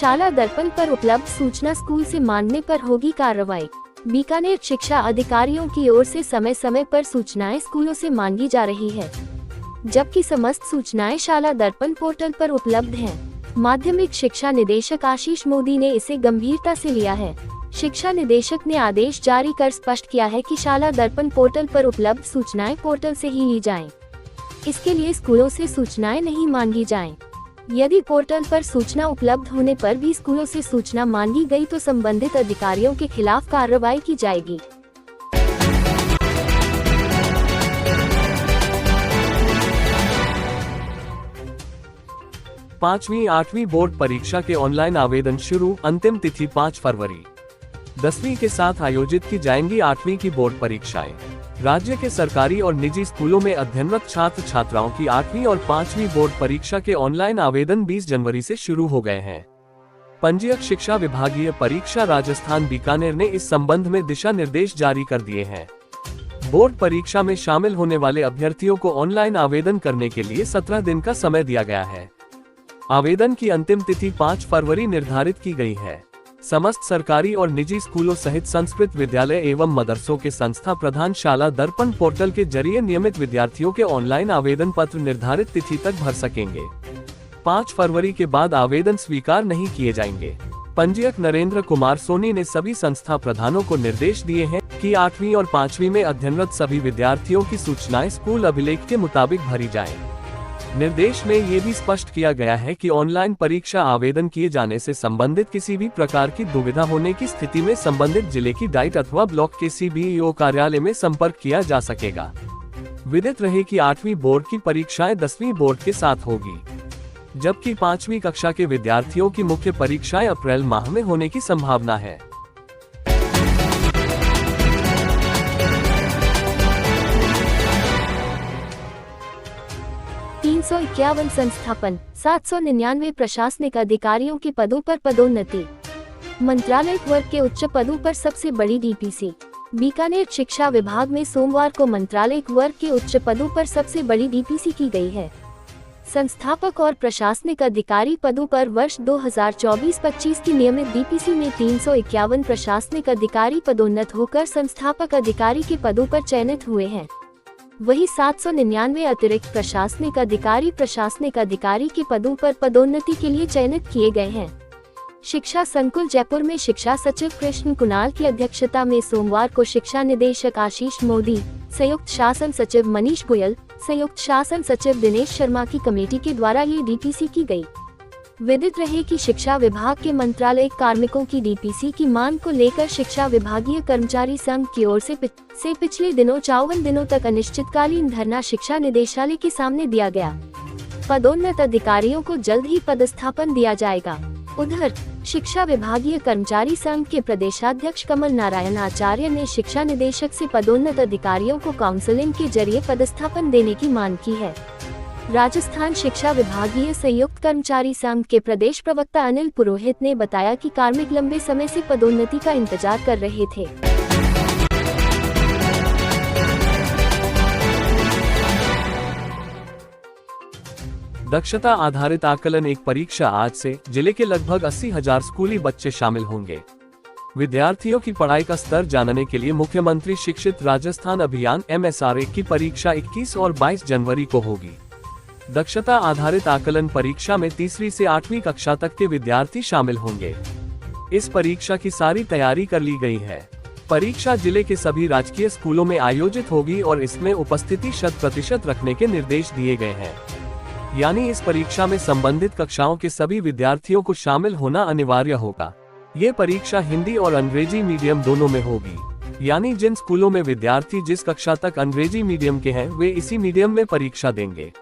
शाला दर्पण पर उपलब्ध सूचना स्कूल से मांगने पर होगी कार्रवाई। बीकानेर शिक्षा अधिकारियों की ओर से समय समय पर सूचनाएं स्कूलों से मांगी जा रही है, जबकि समस्त सूचनाएं शाला दर्पण पोर्टल पर उपलब्ध हैं। माध्यमिक शिक्षा निदेशक आशीष मोदी ने इसे गंभीरता से लिया है। शिक्षा निदेशक ने आदेश जारी कर स्पष्ट किया है कि शाला दर्पण पोर्टल पर उपलब्ध सूचनाएं पोर्टल से ही ली जाएं। इसके लिए स्कूलों से सूचनाएं नहीं मांगी जाएं। यदि पोर्टल पर सूचना उपलब्ध होने पर भी स्कूलों से सूचना मांगी गई तो संबंधित अधिकारियों के खिलाफ कार्रवाई की जाएगी। पांचवी 8वीं बोर्ड परीक्षा के ऑनलाइन आवेदन शुरू, अंतिम तिथि 5 फरवरी। 10वीं के साथ आयोजित की जाएंगी 8वीं की बोर्ड परीक्षाएं। राज्य के सरकारी और निजी स्कूलों में अध्ययनरत छात्र छात्राओं की 8वीं और 5वीं बोर्ड परीक्षा के ऑनलाइन आवेदन 20 जनवरी से शुरू हो गए हैं। पंजीयक शिक्षा विभागीय परीक्षा राजस्थान बीकानेर ने इस संबंध में दिशा निर्देश जारी कर दिए हैं। बोर्ड परीक्षा में शामिल होने वाले अभ्यर्थियों को ऑनलाइन आवेदन करने के लिए 17 दिन का समय दिया गया है। आवेदन की अंतिम तिथि 5 फरवरी निर्धारित की गई है। समस्त सरकारी और निजी स्कूलों सहित संस्कृत विद्यालय एवं मदरसों के संस्था प्रधान शाला दर्पण पोर्टल के जरिए नियमित विद्यार्थियों के ऑनलाइन आवेदन पत्र निर्धारित तिथि तक भर सकेंगे। 5 फरवरी के बाद आवेदन स्वीकार नहीं किए जाएंगे। पंजीयक नरेंद्र कुमार सोनी ने सभी संस्था प्रधानों को निर्देश दिए हैं कि 8वीं और 5वीं में अध्ययनरत सभी विद्यार्थियों की सूचनाएं स्कूल अभिलेख के मुताबिक भरी जाएं। निर्देश में ये भी स्पष्ट किया गया है कि ऑनलाइन परीक्षा आवेदन किए जाने से संबंधित किसी भी प्रकार की दुविधा होने की स्थिति में संबंधित जिले की डाइट अथवा ब्लॉक के CBEO कार्यालय में संपर्क किया जा सकेगा। विदित रहे कि 8वीं बोर्ड की परीक्षाएं 10वीं बोर्ड के साथ होगी, जबकि 5वीं कक्षा के विद्यार्थियों की मुख्य परीक्षाएं अप्रैल माह में होने की संभावना है। संस्थापन 799 प्रशासनिक अधिकारियों के पदों पर पदोन्नति। मंत्रालयिक वर्ग के उच्च पदों पर सबसे बड़ी DPC। बीकानेर शिक्षा विभाग में सोमवार को मंत्रालयिक वर्ग के उच्च पदों पर सबसे बड़ी DPC की गई है। संस्थापक और प्रशासनिक अधिकारी पदों पर वर्ष 2024-25 की नियमित DPC में 351 प्रशासनिक अधिकारी पदोन्नत होकर संस्थापक अधिकारी के पदों पर चयनित हुए हैं। वही 799 अतिरिक्त प्रशासनिक अधिकारी के पदों पर पदोन्नति के लिए चयनित किए गए हैं। शिक्षा संकुल जयपुर में शिक्षा सचिव कृष्ण कुणाल की अध्यक्षता में सोमवार को शिक्षा निदेशक आशीष मोदी, संयुक्त शासन सचिव मनीष गोयल, संयुक्त शासन सचिव दिनेश शर्मा की कमेटी के द्वारा ये DPC की गई। विदित रहे कि शिक्षा विभाग के मंत्रालयिक कार्मिकों की DPC की मांग को लेकर शिक्षा विभागीय कर्मचारी संघ की ओर से पिछले दिनों 54 दिनों तक अनिश्चितकालीन धरना शिक्षा निदेशालय के सामने दिया गया। पदोन्नत अधिकारियों को जल्द ही पदस्थापन दिया जाएगा। उधर शिक्षा विभागीय कर्मचारी संघ के प्रदेशाध्यक्ष कमल नारायण आचार्य ने शिक्षा निदेशक से पदोन्नत अधिकारियों को काउंसलिंग के जरिए पदस्थापन देने की मांग की है। राजस्थान शिक्षा विभागीय संयुक्त कर्मचारी संघ के प्रदेश प्रवक्ता अनिल पुरोहित ने बताया कि कार्मिक लंबे समय से पदोन्नति का इंतजार कर रहे थे। दक्षता आधारित आकलन एक परीक्षा आज से जिले के लगभग 80,000 स्कूली बच्चे शामिल होंगे। विद्यार्थियों की पढ़ाई का स्तर जानने के लिए मुख्यमंत्री शिक्षित राजस्थान अभियान MSRA की परीक्षा 21 और 22 जनवरी को होगी। दक्षता आधारित आकलन परीक्षा में 3वीं से 8वीं कक्षा तक के विद्यार्थी शामिल होंगे। इस परीक्षा की सारी तैयारी कर ली गई है। परीक्षा जिले के सभी राजकीय स्कूलों में आयोजित होगी और इसमें उपस्थिति 100% रखने के निर्देश दिए गए हैं। यानी इस परीक्षा में संबंधित कक्षाओं के सभी विद्यार्थियों को शामिल होना अनिवार्य होगा। ये परीक्षा हिंदी और अंग्रेजी मीडियम दोनों में होगी। यानी जिन स्कूलों में विद्यार्थी जिस कक्षा तक अंग्रेजी मीडियम के हैं वे इसी मीडियम में परीक्षा देंगे।